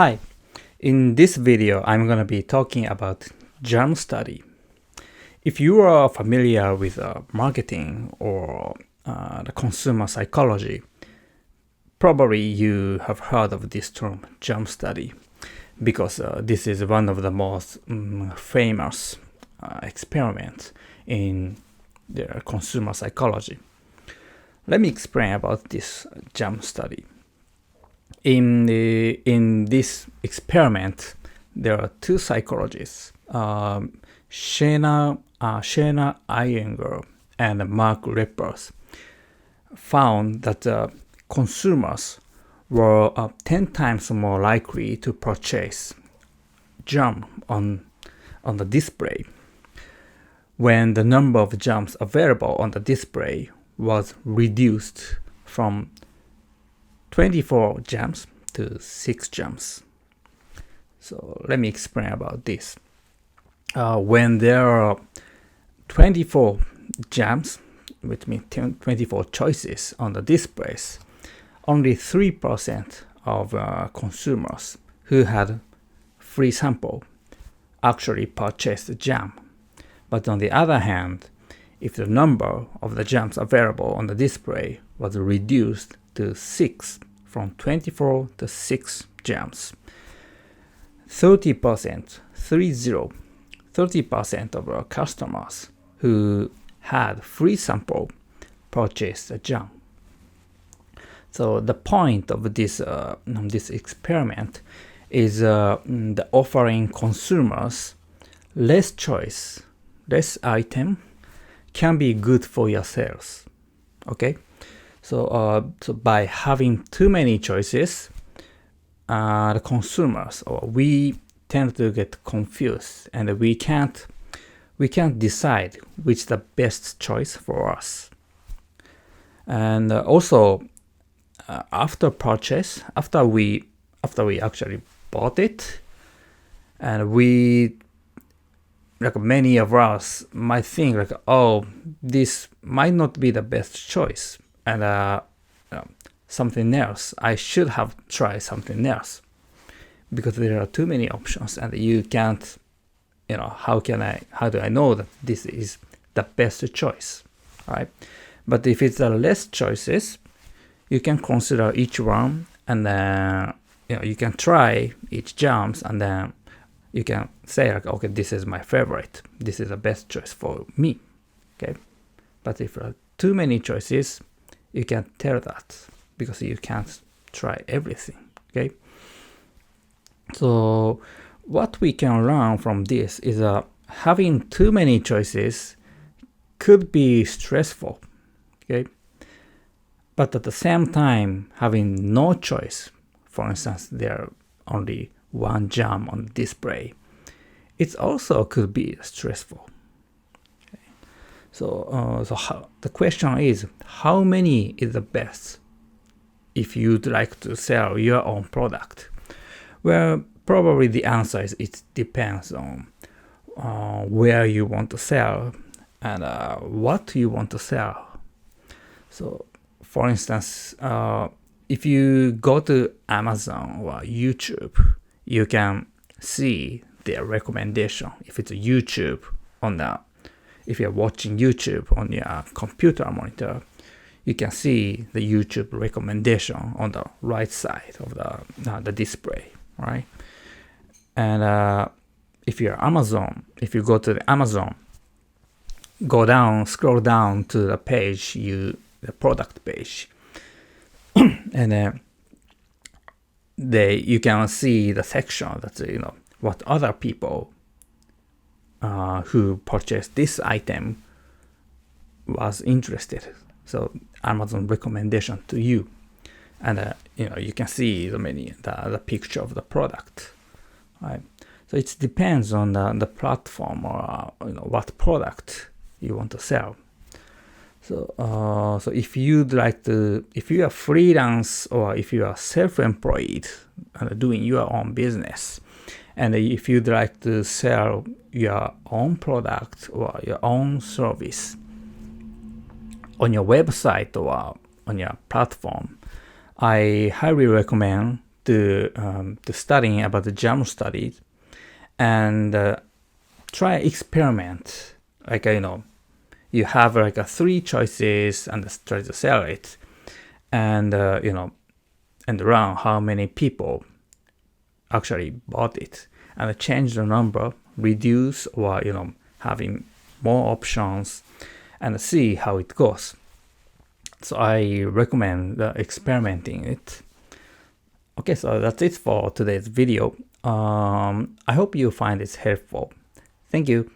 Hi, in this video I'm going to be talking about germ study. If you are familiar with marketing or the consumer psychology, probably you have heard of this term germ study because this is one of the most famous experiments in the consumer psychology. Let me explain about this germ study. In this experiment, there are two psychologists, Shana Iyengar and Mark Rippers, found that consumers were 10 times more likely to purchase jam on the display when the number of jams available on the display was reduced from 24 jams to 6 jams. So let me explain about this. When there are 24 jams, which means 24 choices on the displays, only 3% of consumers who had free sample actually purchased the jam. But on the other hand, if the number of the jams available on the display was reduced to 6 from 24 to 6 jams, 30% of our customers who had free sample purchased a jam. So the point of this experiment is the offering consumers less choice, less item can be good for your sales. Okay, so by having too many choices, the consumers or we tend to get confused, and we can't decide which is the best choice for us. And also after purchase, after we actually bought it, and we, like, many of us might think like, oh, this might not be the best choice, and something else, I should have tried something else, because there are too many options and you can't, how do I know that this is the best choice, right? But if it's less choices, you can consider each one, and then you can try each jams, and then you can say like, okay, this is my favorite, this is the best choice for me. Okay, but if there are too many choices, you can't tell that because you can't try everything. Okay, so what we can learn from this is having too many choices could be stressful. Okay, but at the same time, having no choice, for instance, there are only one jam on the display, it also could be stressful. Okay. So the question is, how many is the best if you'd like to sell your own product? Well, probably the answer is it depends on where you want to sell and what you want to sell. So, for instance, if you go to Amazon or YouTube, you can see their recommendation. If it's a YouTube if you're watching YouTube on your computer monitor, you can see the YouTube recommendation on the right side of the display, right? And if you go to the Amazon, scroll down to the page, the product page, and you can see the section that what other people who purchased this item was interested. So Amazon recommendation to you, and you can see the picture of the product, right? So it depends on the platform or what product you want to sell. So if you are freelance or if you are self-employed and doing your own business, and if you'd like to sell your own product or your own service on your website or on your platform, I highly recommend to studying about the germ studies, and try experiment. Like you have like 3 choices and try to sell it, and and run how many people actually bought it, and change the number, reduce, or having more options, and see how it goes. So I recommend experimenting it. Okay, so that's it for today's video. I hope you find this helpful. Thank you.